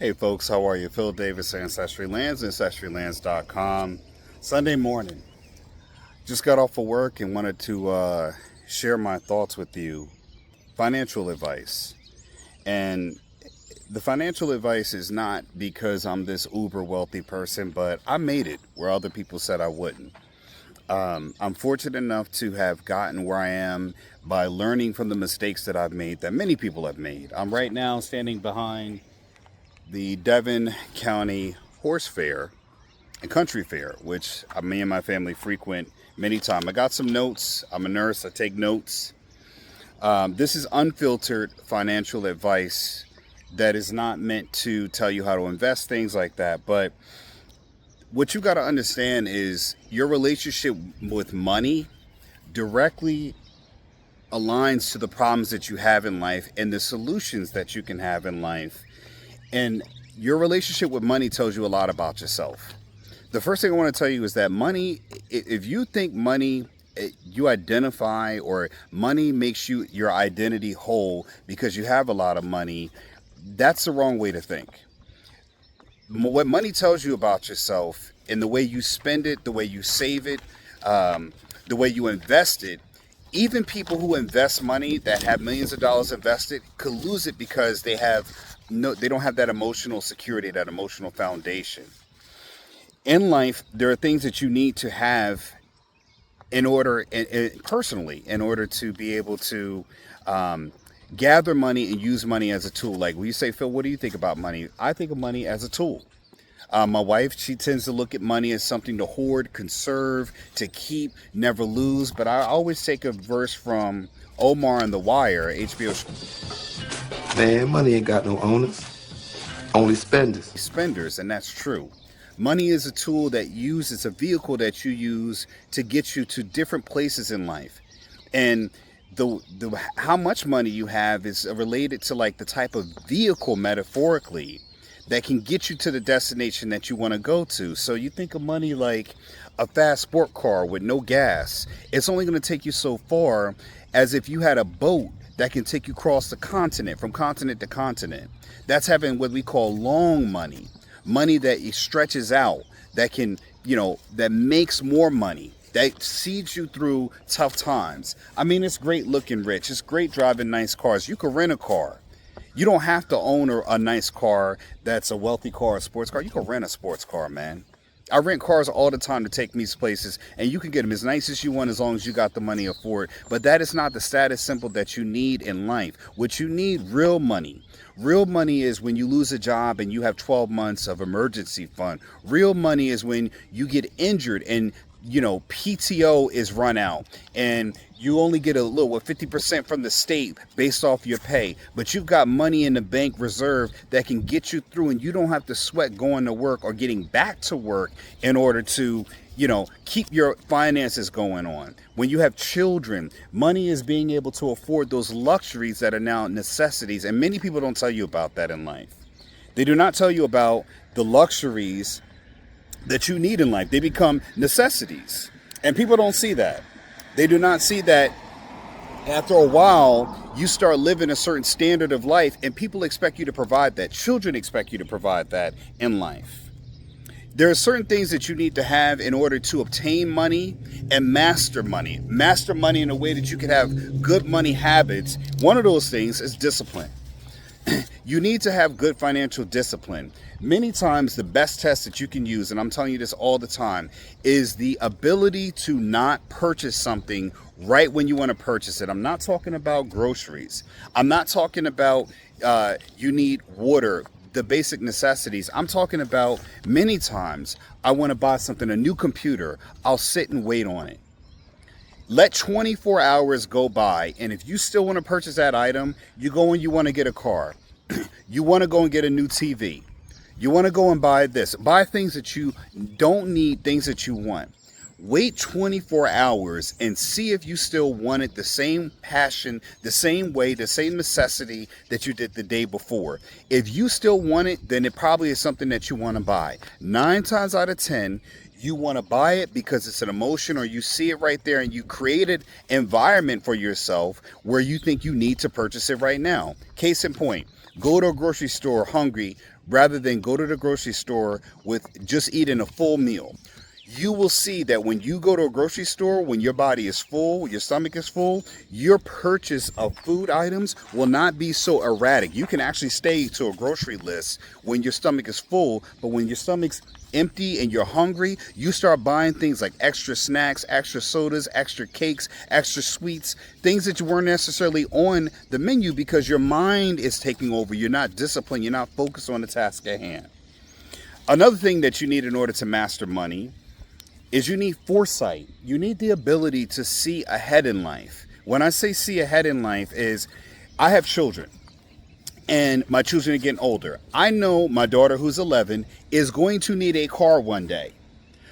Hey folks, how are you? Phil Davis, Ancestry Lands, ancestrylands.com. Sunday morning. Just got off of work and wanted to share my thoughts with you. Financial advice. And the financial advice is not because I'm this uber wealthy person, but I made it where other people said I wouldn't. I'm fortunate enough to have gotten where I am by learning from the mistakes that I've made, that many people have made. I'm right now standing behind the Devon County Horse Fair and Country Fair, which me and my family frequent many times. I got some notes. I'm a nurse. I take notes. This is unfiltered financial advice that is not meant to tell you how to invest, things like that. But what you got to understand is your relationship with money directly aligns to the problems that you have in life and the solutions that you can have in life. And your relationship with money tells you a lot about yourself. The first thing I want to tell you is that money, if you think money, you identify, or money makes you your identity whole because you have a lot of money, that's the wrong way to think. What money tells you about yourself and the way you spend it, the way you save it, the way you invest it. Even people who invest money that have millions of dollars invested could lose it because they don't have that emotional security, that emotional foundation. In life, there are things that you need to have in order, personally, in order to be able to gather money and use money as a tool. Like when you say, Phil, what do you think about money? I think of money as a tool. My wife, she tends to look at money as something to hoard, conserve, to keep, never lose. But I always take a verse from Omar and The Wire, HBO. Man, money ain't got no owners, only spenders. Spenders, and that's true. Money is a tool that it's a vehicle that you use to get you to different places in life. And the how much money you have is related to like the type of vehicle, metaphorically, that can get you to the destination that you want to go to. So you think of money like a fast sport car with no gas. It's only going to take you so far as if you had a boat that can take you across the continent, from continent to continent. That's having what we call long money. Money that stretches out, that can, that makes more money, that sees you through tough times. I mean, it's great looking rich. It's great driving nice cars. You can rent a car. You don't have to own a nice car that's a wealthy car, a sports car. You can rent a sports car, man. I rent cars all the time to take me places, and you can get them as nice as you want as long as you got the money to afford. But that is not the status symbol that you need in life. What you need, real money. Real money is when you lose a job and you have 12 months of emergency fund. Real money is when you get injured and PTO is run out and you only get 50% from the state based off your pay, but you've got money in the bank reserve that can get you through, and you don't have to sweat going to work or getting back to work in order to keep your finances going on. When you have children, money is being able to afford those luxuries that are now necessities, and many people don't tell you about that in life. They do not tell you about the luxuries that you need in life. They become necessities, and people don't see that. They do not see that after a while you start living a certain standard of life, and people expect you to provide that. Children expect you to provide that in life. There are certain things that you need to have in order to obtain money and master money. Master money in a way that you can have good money habits. One of those things is discipline. You need to have good financial discipline. Many times the best test that you can use, and I'm telling you this all the time, is the ability to not purchase something right when you want to purchase it. I'm not talking about groceries. I'm not talking about you need water, the basic necessities. I'm talking about many times I want to buy something, a new computer. I'll sit and wait on it. Let 24 hours go by, and if you still want to purchase that item, you go and you want to get a car. You want to go and get a new TV. You want to go and buy this. Buy things that you don't need, things that you want. Wait 24 hours and see if you still want it the same passion, the same way, the same necessity that you did the day before. If you still want it, then it probably is something that you want to buy. 9 times out of 10, you want to buy it because it's an emotion, or you see it right there and you created environment for yourself where you think you need to purchase it right now. Case in point, go to a grocery store hungry rather than go to the grocery store with just eating a full meal. You will see that when you go to a grocery store, when your body is full, your stomach is full, your purchase of food items will not be so erratic. You can actually stay to a grocery list when your stomach is full, but when your stomach's empty and you're hungry, you start buying things like extra snacks, extra sodas, extra cakes, extra sweets, things that you weren't necessarily on the menu because your mind is taking over. You're not disciplined. You're not focused on the task at hand. Another thing that you need in order to master money is you need foresight. You need the ability to see ahead in life. When I say see ahead in life is I have children and my children are getting older. I know my daughter who's 11 is going to need a car one day.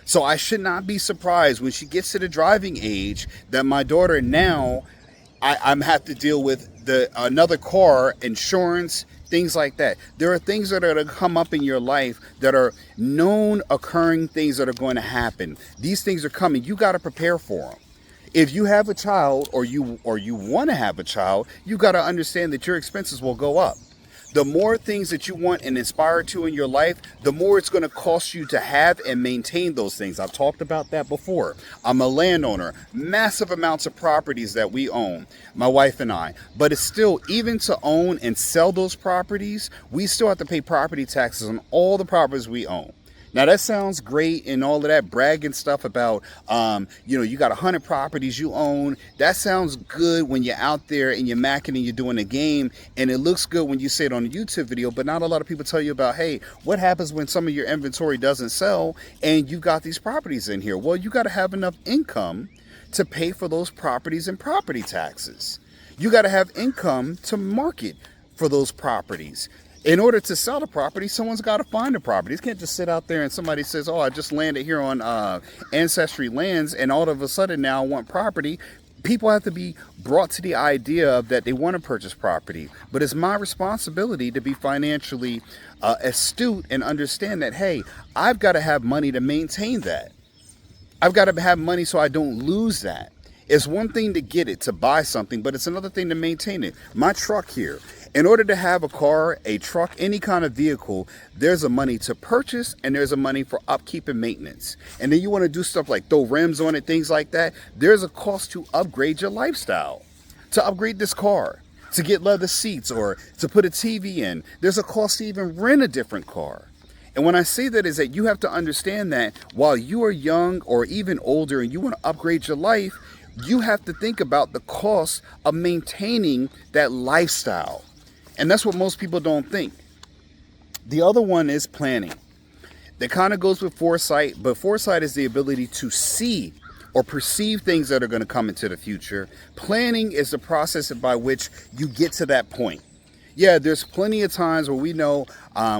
So I should not be surprised when she gets to the driving age that my daughter now I'm have to deal with another car, insurance, things like that. There are things that are going to come up in your life that are known occurring things that are going to happen. These things are coming. You got to prepare for them. If you have a child or you want to have a child, you got to understand that your expenses will go up. The more things that you want and aspire to in your life, the more it's going to cost you to have and maintain those things. I've talked about that before. I'm a landowner, massive amounts of properties that we own, my wife and I. But it's still, even to own and sell those properties, we still have to pay property taxes on all the properties we own. Now that sounds great and all of that bragging stuff about, you got 100 properties you own. That sounds good when you're out there and you're macking and you're doing a game, and it looks good when you say it on a YouTube video, but not a lot of people tell you about, hey, what happens when some of your inventory doesn't sell and you got these properties in here? Well, you got to have enough income to pay for those properties and property taxes. You got to have income to market for those properties. In order to sell the property, someone's got to find the property. You can't just sit out there and somebody says, oh, I just landed here on Ancestry Lands and all of a sudden now I want property. People have to be brought to the idea of that they want to purchase property. But it's my responsibility to be financially astute and understand that, hey, I've got to have money to maintain that. I've got to have money so I don't lose that. It's one thing to get it, to buy something, but it's another thing to maintain it. My truck here, in order to have a car, a truck, any kind of vehicle, there's a money to purchase and there's a money for upkeep and maintenance. And then you want to do stuff like throw rims on it, things like that. There's a cost to upgrade your lifestyle, to upgrade this car, to get leather seats or to put a TV in. There's a cost to even rent a different car. And when I say that is that you have to understand that while you are young or even older and you want to upgrade your life, you have to think about the cost of maintaining that lifestyle. And that's what most people don't think. The other one is planning. That kind of goes with foresight, but foresight is the ability to see or perceive things that are going to come into the future. Planning is the process by which you get to that point. Yeah, there's plenty of times where we know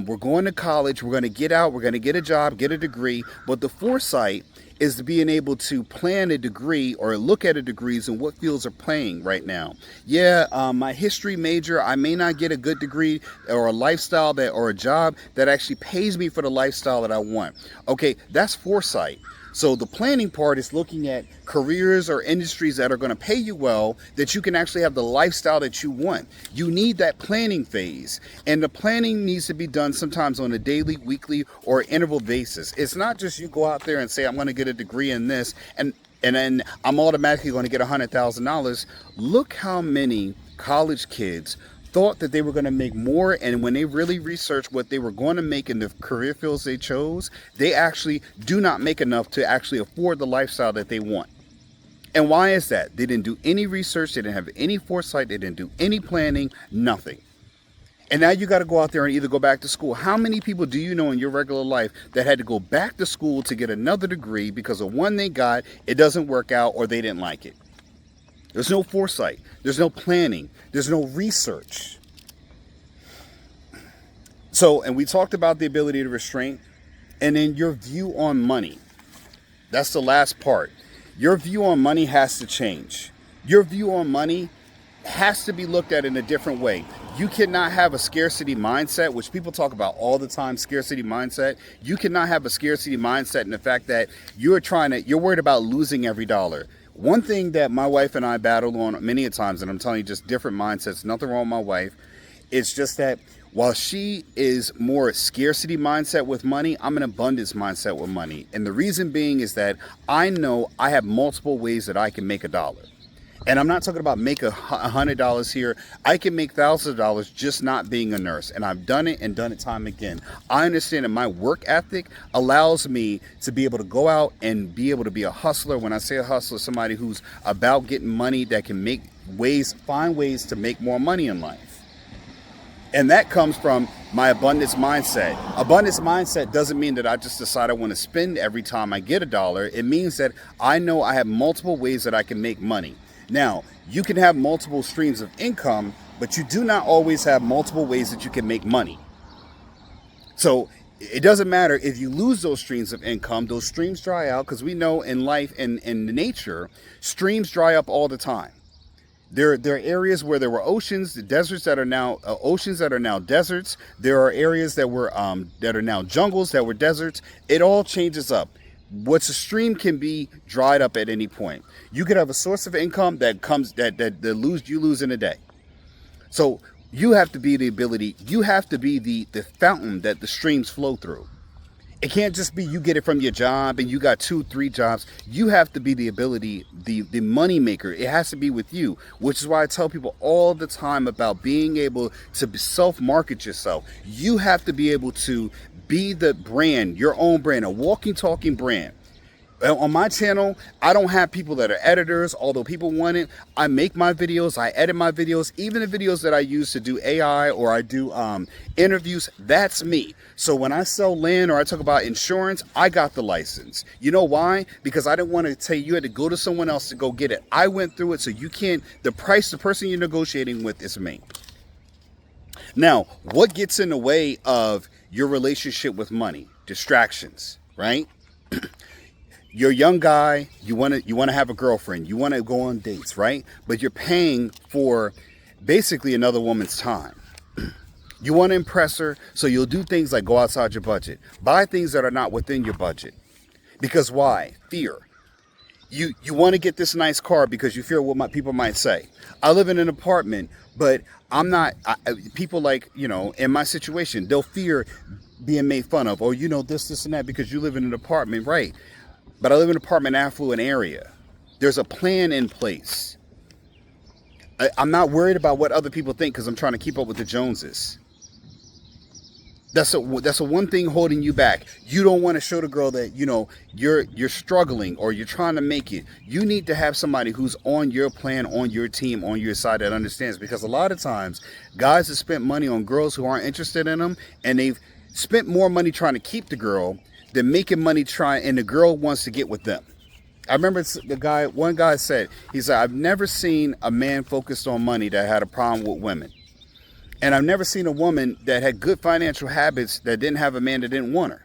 we're going to college, we're going to get out, we're going to get a job, get a degree, but the foresight is being able to plan a degree or look at a degrees and what fields are playing right now. Yeah, my history major, I may not get a good degree or a lifestyle that or a job that actually pays me for the lifestyle that I want. Okay, that's foresight. So the planning part is looking at careers or industries that are going to pay you well, that you can actually have the lifestyle that you want. You need that planning phase. And the planning needs to be done sometimes on a daily, weekly, or interval basis. It's not just you go out there and say, I'm going to get a degree in this, and then I'm automatically going to get $100,000. Look how many college kids thought that they were going to make more, and when they really researched what they were going to make in the career fields they chose, they actually do not make enough to actually afford the lifestyle that they want. And why is that? They didn't do any research, they didn't have any foresight, they didn't do any planning, nothing. And now you got to go out there and either go back to school. How many people do you know in your regular life that had to go back to school to get another degree because of one they got, it doesn't work out, or they didn't like it? There's no foresight. There's no planning. There's no research. So, and we talked about the ability to restrain, and then your view on money. That's the last part. Your view on money has to change. Your view on money has to be looked at in a different way. You cannot have a scarcity mindset, which people talk about all the time, scarcity mindset. You cannot have a scarcity mindset in the fact that you're worried about losing every dollar. One thing that my wife and I battled on many a times, and I'm telling you, just different mindsets, nothing wrong with my wife, it's just that While she is more scarcity mindset with money, I'm an abundance mindset with money. And the reason being is that I know I have multiple ways that I can make a dollar. And I'm not talking about make $100 here. I can make thousands of dollars just not being a nurse. And I've done it and done it time again. I understand that my work ethic allows me to be able to go out and be able to be a hustler. When I say a hustler, somebody who's about getting money that can find ways to make more money in life. And that comes from my abundance mindset. Abundance mindset doesn't mean that I just decide I want to spend every time I get a dollar. It means that I know I have multiple ways that I can make money. Now, you can have multiple streams of income, but you do not always have multiple ways that you can make money. So it doesn't matter if you lose those streams of income, those streams dry out, because we know in life and in nature, streams dry up all the time. There are areas where there were oceans, the deserts that are now oceans that are now deserts. There are areas that were that are now jungles that were deserts. It all changes up. What's a stream can be dried up at any point. You could have a source of income that comes that you lose in a day. So you have to be the fountain that the streams flow through. It can't just be you get it from your job and you got 2-3 jobs. You have to be the ability, the money maker. It has to be with you, which is why I tell people all the time about being able to self-market yourself. You have to be able to be the brand, your own brand, a walking, talking brand. On my channel, I don't have people that are editors, although people want it. I make my videos, I edit my videos, even the videos that I use to do AI or I do interviews, that's me. So when I sell land or I talk about insurance, I got the license. You know why? Because I didn't want to tell you had to go to someone else to go get it. I went through it, so you can't, the person you're negotiating with is me. Now, what gets in the way of your relationship with money? Distractions, right? You're a young guy, you want to have a girlfriend, you want to go on dates, right? But you're paying for basically another woman's time. You want to impress her, so you'll do things like go outside your budget. Buy things that are not within your budget. Because why? Fear. You want to get this nice car because you fear what people might say. I live in an apartment, but I'm not, people like, in my situation, they'll fear being made fun of, or, this and that because you live in an apartment, right? But I live in an apartment affluent area. There's a plan in place. I'm not worried about what other people think because I'm trying to keep up with the Joneses. That's a one thing holding you back. You don't want to show the girl that, you're struggling or you're trying to make it. You need to have somebody who's on your plan, on your team, on your side that understands. Because a lot of times, guys have spent money on girls who aren't interested in them, and they've spent more money trying to keep the girl than making money and the girl wants to get with them. I remember one guy said, I've never seen a man focused on money that had a problem with women. And I've never seen a woman that had good financial habits that didn't have a man that didn't want her.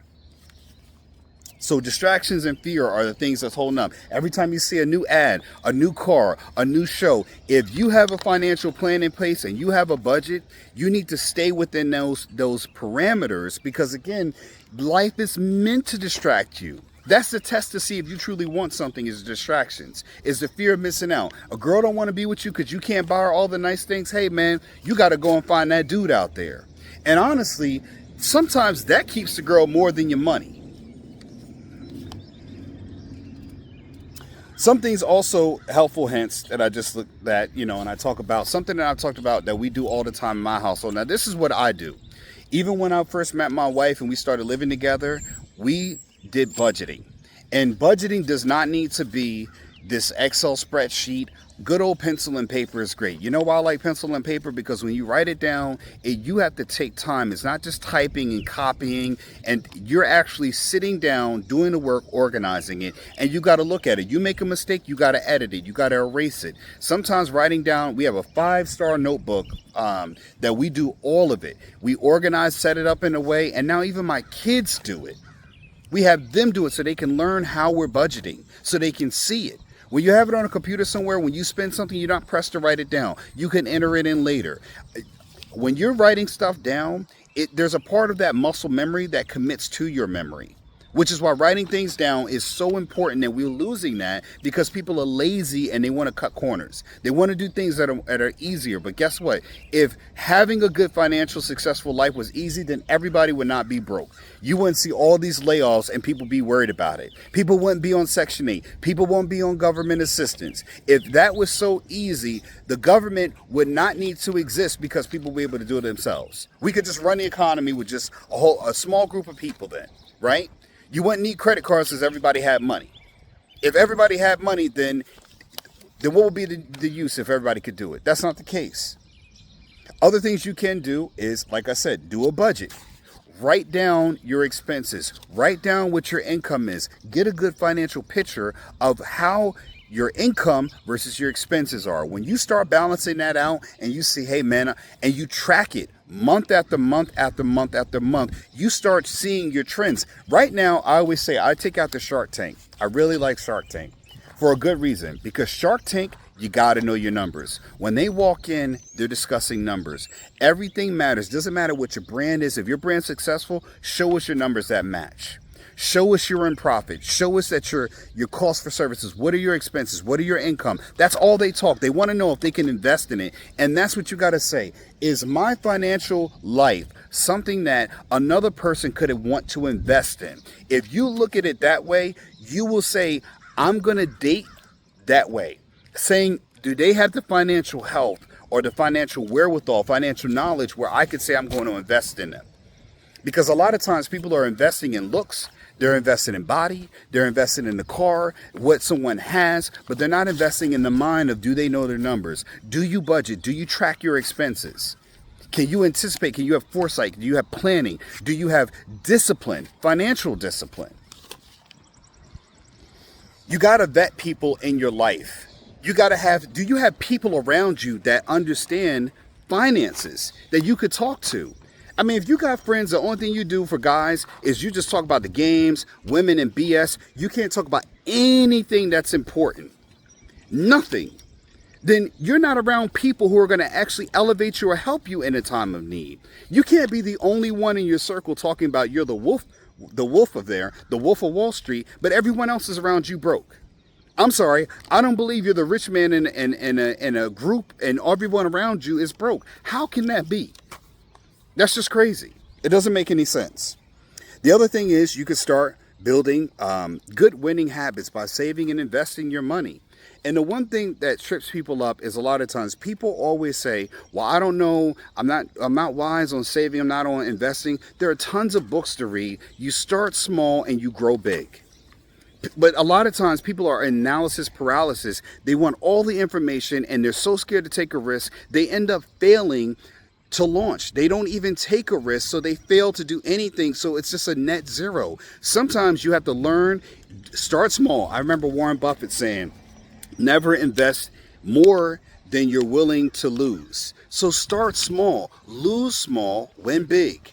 So distractions and fear are the things that's holding up. Every time you see a new ad, a new car, a new show, if you have a financial plan in place and you have a budget, you need to stay within those parameters because, again, life is meant to distract you. That's the test to see if you truly want something is distractions, is the fear of missing out. A girl don't want to be with you because you can't buy her all the nice things. Hey, man, you got to go and find that dude out there. And honestly, sometimes that keeps the girl more than your money. Some things also helpful hints that I just looked at, and I talk about something that I've talked about that we do all the time in my household. Now, this is what I do. Even when I first met my wife and we started living together, we did budgeting. And budgeting does not need to be this Excel spreadsheet. Good old pencil and paper is great. You know why I like pencil and paper? Because when you write it down, you have to take time. It's not just typing and copying, and you're actually sitting down, doing the work, organizing it, and you got to look at it. You make a mistake, you got to edit it. You got to erase it. Sometimes writing down, we have a 5-star notebook that we do all of it. We organize, set it up in a way, and now even my kids do it. We have them do it so they can learn how we're budgeting, so they can see it. When you have it on a computer somewhere, when you spend something, you're not pressed to write it down. You can enter it in later. When you're writing stuff down, there's a part of that muscle memory that commits to your memory. which is why writing things down is so important, and we're losing that because people are lazy and they want to cut corners. They want to do things that are easier. But guess what? If having a good financial successful life was easy, then everybody would not be broke. You wouldn't see all these layoffs and people be worried about it. People wouldn't be on Section 8. People won't be on government assistance. If that was so easy, the government would not need to exist because people would be able to do it themselves. We could just run the economy with just a small group of people then, right? You wouldn't need credit cards because everybody had money. If everybody had money, then what would be the use if everybody could do it? That's not the case. Other things you can do is, like I said, do a budget. Write down your expenses. Write down what your income is. Get a good financial picture of how your income versus your expenses are. When you start balancing that out and you see, hey man, and you track it month after month after month after month, you start seeing your trends. Right now, I always say I take out the Shark Tank. I really like Shark Tank for a good reason, because Shark Tank, you got to know your numbers. When they walk in, they're discussing numbers. Everything matters. Doesn't matter what your brand is. If your brand's successful, show us your numbers that match. Show us you're in profit. Show us that your cost for services. What are your expenses? What are your income? That's all they talk. They want to know if they can invest in it. And that's what you got to say. Is my financial life something that another person could want to invest in? If you look at it that way, you will say, I'm going to date that way. Saying, do they have the financial health or the financial wherewithal, financial knowledge where I could say I'm going to invest in them? Because a lot of times people are investing in looks. They're investing in body, they're investing in the car, what someone has, but they're not investing in the mind of, do they know their numbers? Do you budget? Do you track your expenses? Can you anticipate? Can you have foresight? Do you have planning? Do you have discipline, financial discipline? You got to vet people in your life. You got to have, do you have people around you that understand finances that you could talk to? I mean, if you got friends, the only thing you do for guys is you just talk about the games, women, and BS. You can't talk about anything that's important. Nothing. Then you're not around people who are going to actually elevate you or help you in a time of need. You can't be the only one in your circle talking about you're the wolf of Wall Street, but everyone else is around you broke. I'm sorry, I don't believe you're the rich man in a group and everyone around you is broke. How can that be? That's just crazy. It doesn't make any sense. The other thing is you could start building good winning habits by saving and investing your money. And the one thing that trips people up is a lot of times people always say, well, I don't know, I'm not wise on saving, I'm not on investing. There are tons of books to read. You start small and you grow big. But a lot of times people are analysis paralysis. They want all the information and they're so scared to take a risk. They end up failing to launch. They don't even take a risk, so they fail to do anything. So it's just a net zero. Sometimes you have to learn, start small. I remember Warren Buffett saying, never invest more than you're willing to lose. So start small, lose small, win big.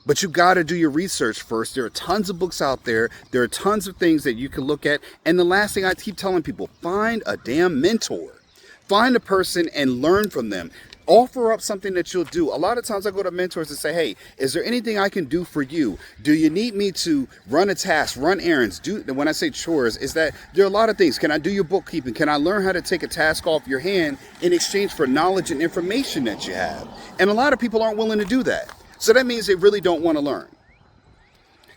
But you got to do your research first. There are tons of books out there. There are tons of things that you can look at. And the last thing I keep telling people, find a damn mentor. Find a person and learn from them. Offer up something that you'll do. A lot of times I go to mentors and say, hey, is there anything I can do for you? Do you need me to run a task, run errands? When I say chores, is that there are a lot of things. Can I do your bookkeeping? Can I learn how to take a task off your hand in exchange for knowledge and information that you have? And a lot of people aren't willing to do that. So that means they really don't want to learn.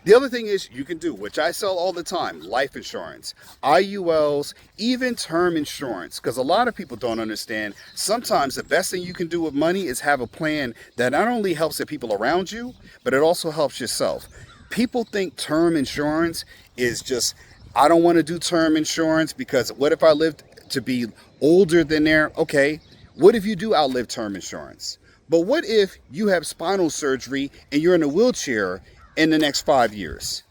The other thing is you can do, which I sell all the time, life insurance, IULs, even term insurance. Because a lot of people don't understand, sometimes the best thing you can do with money is have a plan that not only helps the people around you, but it also helps yourself. People think term insurance is just, I don't want to do term insurance because what if I lived to be older than there? Okay, what if you do outlive term insurance? But what if you have spinal surgery and you're in a wheelchair in the next 5 years?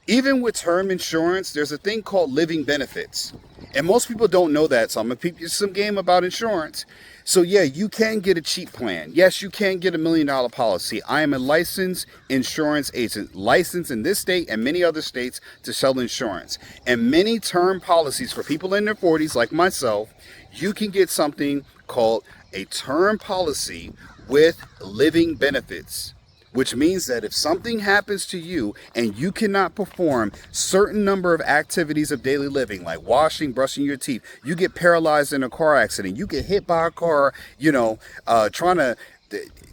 Even with term insurance, there's a thing called living benefits. And most people don't know that, so I'm going to teach you some game about insurance. So yeah, you can get a cheap plan. Yes, you can get $1 million policy. I am a licensed insurance agent, licensed in this state and many other states to sell insurance. And many term policies for people in their 40s like myself, you can get something called a term policy with living benefits, which means that if something happens to you and you cannot perform certain number of activities of daily living, like washing, brushing your teeth, you get paralyzed in a car accident, you get hit by a car, trying to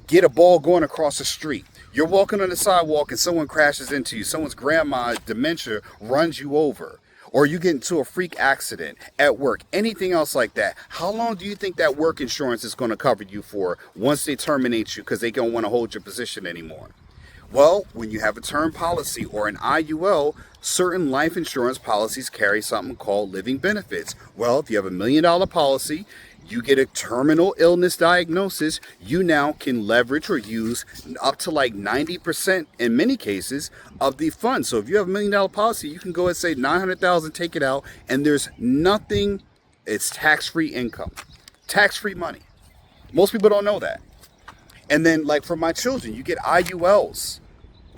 get a ball going across the street. You're walking on the sidewalk and someone crashes into you. Someone's grandma, dementia, runs you over. Or you get into a freak accident at work, anything else like that. How long do you think that work insurance is going to cover you for once they terminate you because they don't want to hold your position anymore? Well, when you have a term policy or an IUL, certain life insurance policies carry something called living benefits. Well, if you have $1 million policy, you get a terminal illness diagnosis, you now can leverage or use up to like 90% in many cases of the fund. So if you have $1 million policy, you can go and say 900,000, take it out, and there's nothing, it's tax-free income, tax-free money. Most people don't know that. And then like for my children, you get IULs,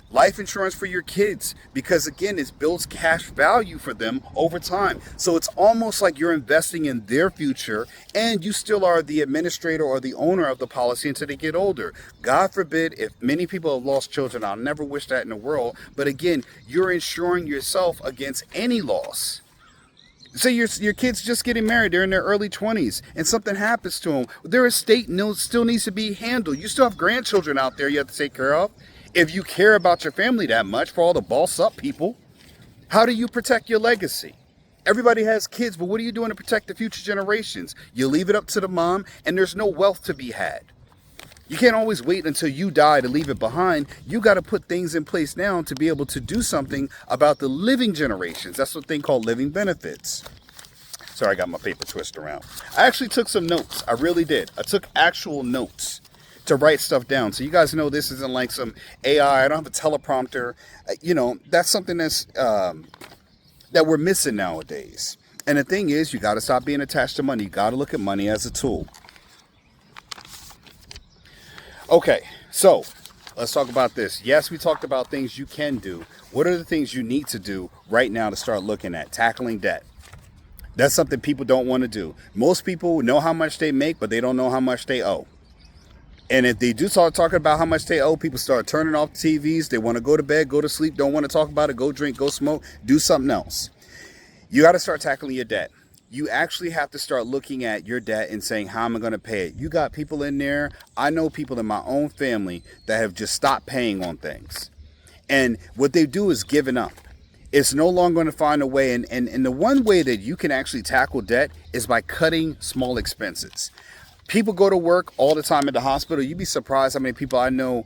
life insurance for your kids, because again, it builds cash value for them over time. So it's almost like you're investing in their future and you still are the administrator or the owner of the policy until they get older. God forbid, if many people have lost children, I'll never wish that in the world. But again, you're insuring yourself against any loss. Say your kid's just getting married, they're in their early 20s, and something happens to them. Their estate still needs to be handled. You still have grandchildren out there you have to take care of. If you care about your family that much, for all the boss up people, how do you protect your legacy? Everybody has kids, but what are you doing to protect the future generations? You leave it up to the mom, and there's no wealth to be had. You can't always wait until you die to leave it behind. You got to put things in place now to be able to do something about the living generations. That's what thing called living benefits. Sorry, I got my paper twisted around. I actually took some notes. I really did. I took actual notes to write stuff down. So you guys know this isn't like some AI. I don't have a teleprompter. That's something that's that we're missing nowadays. And the thing is, you got to stop being attached to money. You got to look at money as a tool. Okay, so let's talk about this. Yes, we talked about things you can do. What are the things you need to do right now to start looking at? Tackling debt. That's something people don't want to do. Most people know how much they make, but they don't know how much they owe. And if they do start talking about how much they owe, people start turning off TVs. They want to go to bed, go to sleep, don't want to talk about it, go drink, go smoke, do something else. You got to start tackling your debt. You actually have to start looking at your debt and saying, how am I going to pay it? You got people in there. I know people in my own family that have just stopped paying on things. And what they do is giving up. It's no longer going to find a way. And the one way that you can actually tackle debt is by cutting small expenses. People go to work all the time at the hospital. You'd be surprised how many people I know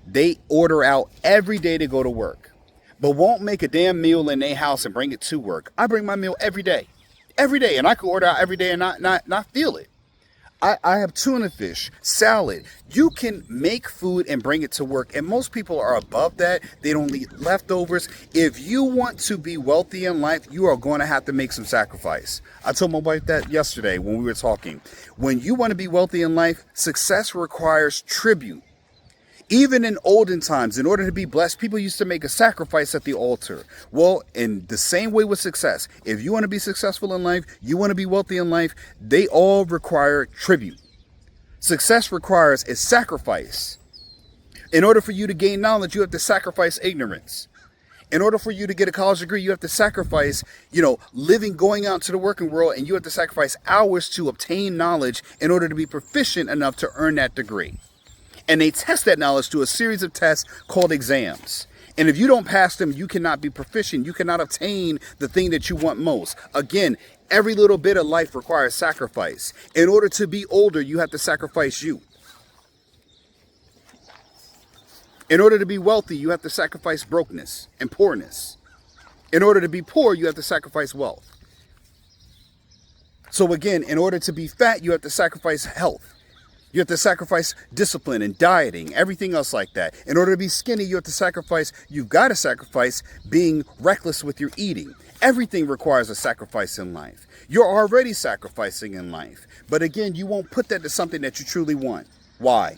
they order out every day to go to work, but won't make a damn meal in their house and bring it to work. I bring my meal every day, and I could order out every day and not feel it. I have tuna fish, salad. You can make food and bring it to work. And most people are above that. They don't eat leftovers. If you want to be wealthy in life, you are going to have to make some sacrifice. I told my wife that yesterday when we were talking. When you want to be wealthy in life, success requires tribute. Even in olden times, in order to be blessed, people used to make a sacrifice at the altar. Well, in the same way with success, if you want to be successful in life, you want to be wealthy in life, they all require tribute. Success requires a sacrifice. In order for you to gain knowledge, you have to sacrifice ignorance. In order for you to get a college degree, you have to sacrifice, living, going out to the working world, and you have to sacrifice hours to obtain knowledge in order to be proficient enough to earn that degree. And they test that knowledge through a series of tests called exams. And if you don't pass them, you cannot be proficient. You cannot obtain the thing that you want most. Again, every little bit of life requires sacrifice. In order to be older, you have to sacrifice you. In order to be wealthy, you have to sacrifice brokenness and poorness. In order to be poor, you have to sacrifice wealth. So again, in order to be fat, you have to sacrifice health. You have to sacrifice discipline and dieting, everything else like that. In order to be skinny, you've got to sacrifice being reckless with your eating. Everything requires a sacrifice in life. You're already sacrificing in life. But again, you won't put that to something that you truly want. Why?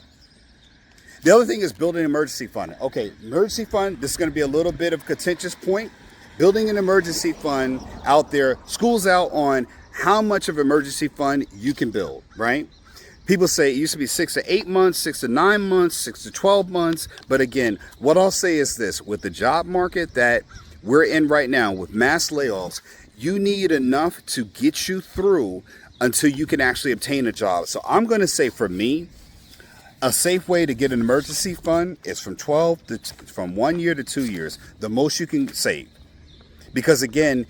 The other thing is building an emergency fund. Okay, emergency fund, this is going to be a little bit of a contentious point. Building an emergency fund out there, school's out on how much of emergency fund you can build, right? People say it used to be 6 to 8 months, 6 to 9 months, 6 to 12 months. But again, what I'll say is this: with the job market that we're in right now, with mass layoffs, you need enough to get you through until you can actually obtain a job. So I'm going to say, for me, a safe way to get an emergency fund is from 1 year to 2 years, the most you can save. Because again,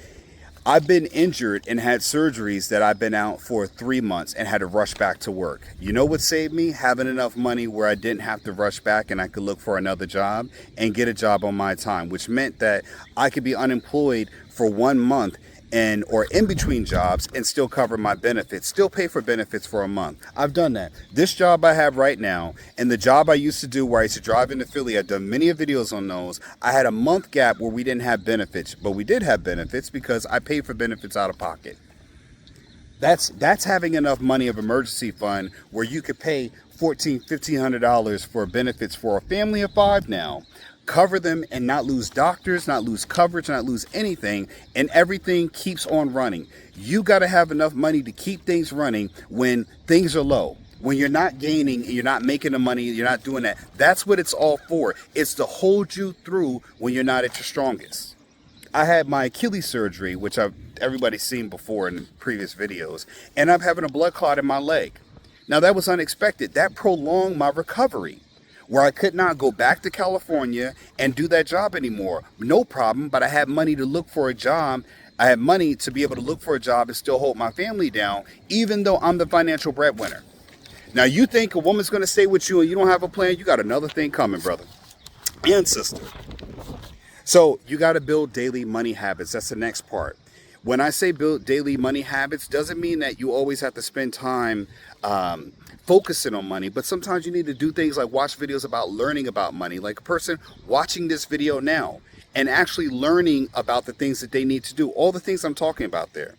I've been injured and had surgeries that I've been out for 3 months and had to rush back to work. You know what saved me? Having enough money where I didn't have to rush back and I could look for another job and get a job on my time, which meant that I could be unemployed for 1 month or in between jobs and still cover my benefits, still pay for benefits for a month. I've done that. This job I have right now and the job I used to do where I used to drive into Philly, I've done many videos on those. I had a month gap where we didn't have benefits, but we did have benefits because I paid for benefits out of pocket. That's having enough money of emergency fund where you could pay $1,500 for benefits for a family of 5 now. Cover them and not lose doctors, not lose coverage, not lose anything, and everything keeps on running. You got to have enough money to keep things running when things are low. When you're not gaining, you're not making the money, you're not doing that. That's what it's all for. It's to hold you through when you're not at your strongest. I had my Achilles surgery, which everybody's seen before in previous videos, and I'm having a blood clot in my leg. Now that was unexpected. That prolonged my recovery, where I could not go back to California and do that job anymore. No problem, but I had money to look for a job. I had money to be able to look for a job and still hold my family down, even though I'm the financial breadwinner. Now you think a woman's going to stay with you and you don't have a plan? You got another thing coming, brother and sister. So you got to build daily money habits. That's the next part. When I say build daily money habits, doesn't mean that you always have to spend time focusing on money, but sometimes you need to do things like watch videos about learning about money, like a person watching this video now and actually learning about the things that they need to do, all the things I'm talking about there.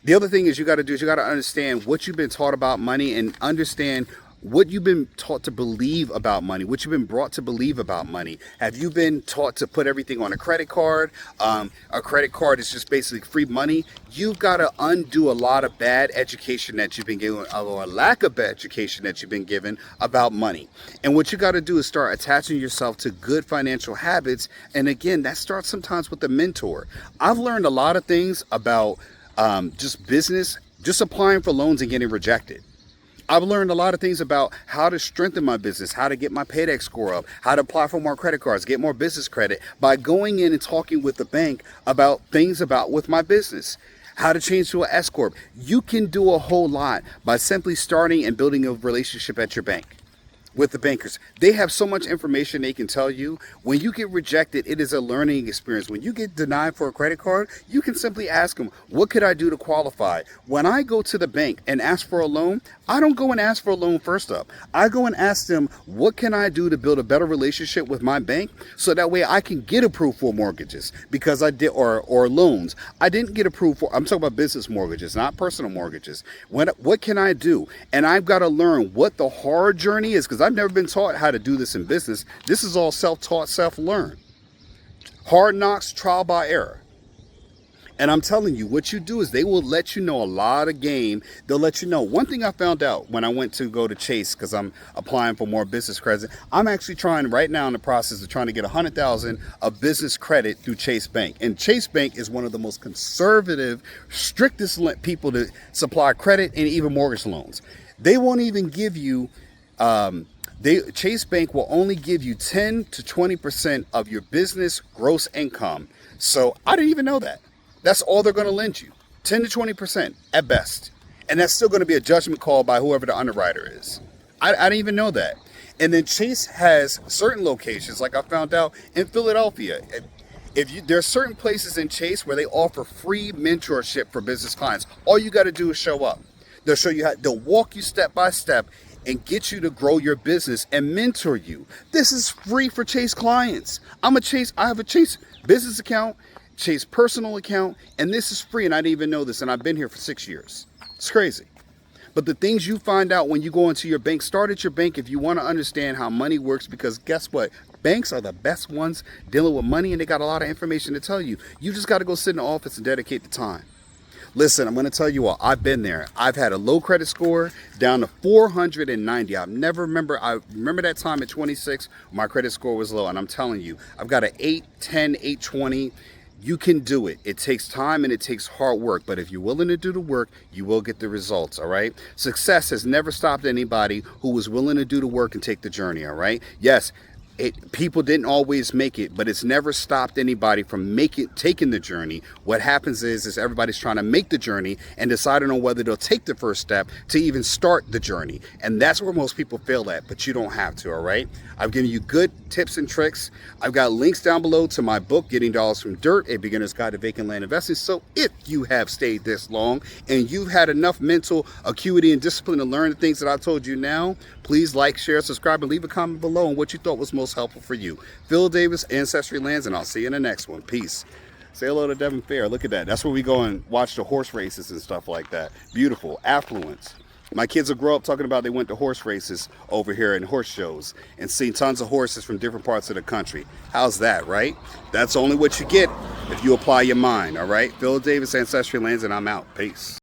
The other thing is you got to understand what you've been taught about money and understand what you've been taught to believe about money, what you've been brought to believe about money. Have you been taught to put everything on a credit card? A credit card is just basically free money. You've got to undo a lot of bad education that you've been given, or a lack of bad education that you've been given about money. And what you got to do is start attaching yourself to good financial habits. And again, that starts sometimes with a mentor. I've learned a lot of things about just business, just applying for loans and getting rejected. I've learned a lot of things about how to strengthen my business, how to get my paydex score up, how to apply for more credit cards, get more business credit by going in and talking with the bank about things with my business, how to change to an S Corp. You can do a whole lot by simply starting and building a relationship at your bank with the bankers. They have so much information they can tell you. When you get rejected, it is a learning experience. When you get denied for a credit card, you can simply ask them, what could I do to qualify? When I go to the bank and ask for a loan, I don't go and ask for a loan first up. I go and ask them, what can I do to build a better relationship with my bank so that way I can get approved for mortgages because I did, or loans. I didn't get approved for, I'm talking about business mortgages, not personal mortgages. What can I do? And I've got to learn what the hard journey is, because I've never been taught how to do this in business. This is all self-taught, self-learned. Hard knocks, trial by error. And I'm telling you, what you do is they will let you know a lot of game. They'll let you know. One thing I found out when I went to go to Chase, because I'm applying for more business credit, I'm actually trying right now in the process of trying to get $100,000 of business credit through Chase Bank. And Chase Bank is one of the most conservative, strictest people to supply credit and even mortgage loans. They won't even give you Chase Bank will only give you 10 to 20% of your business gross income. So I didn't even know that. That's all they're going to lend you, 10 to 20% at best. And that's still going to be a judgment call by whoever the underwriter is. I didn't even know that. And then Chase has certain locations, like I found out in Philadelphia. There's certain places in Chase where they offer free mentorship for business clients. All you got to do is show up. They'll show you how, they'll walk you step by step and get you to grow your business and mentor you. This is free for Chase clients. I have a Chase business account, Chase personal account, and this is free, and I didn't even know this, and I've been here for 6 years. It's crazy. But the things you find out when you go into your bank, start at your bank if you want to understand how money works, because guess what? Banks are the best ones dealing with money, and they got a lot of information to tell you. You just got to go sit in the office and dedicate the time. Listen, I'm going to tell you all, I've been there. I've had a low credit score down to 490. I remember that time at 26, my credit score was low. And I'm telling you, I've got an 810, 820. You can do it. It takes time and it takes hard work. But if you're willing to do the work, you will get the results, all right? Success has never stopped anybody who was willing to do the work and take the journey, all right? Yes, people didn't always make it, but it's never stopped anybody from taking the journey. What happens is everybody's trying to make the journey and deciding on whether they'll take the first step to even start the journey. And that's where most people fail at, but you don't have to, all right? I've given you good tips and tricks. I've got links down below to my book, Getting Dollars from Dirt, A Beginner's Guide to Vacant Land Investing. So if you have stayed this long and you've had enough mental acuity and discipline to learn the things that I told you now, please like, share, subscribe, and leave a comment below on what you thought was most helpful for you. Phil Davis, Ancestry Lands, and I'll see you in the next one. Peace. Say hello to Devin Fair. Look at that. That's where we go and watch the horse races and stuff like that. Beautiful. Affluence. My kids will grow up talking about they went to horse races over here and horse shows and seen tons of horses from different parts of the country. How's that, right? That's only what you get if you apply your mind, all right? Phil Davis, Ancestry Lands, and I'm out. Peace.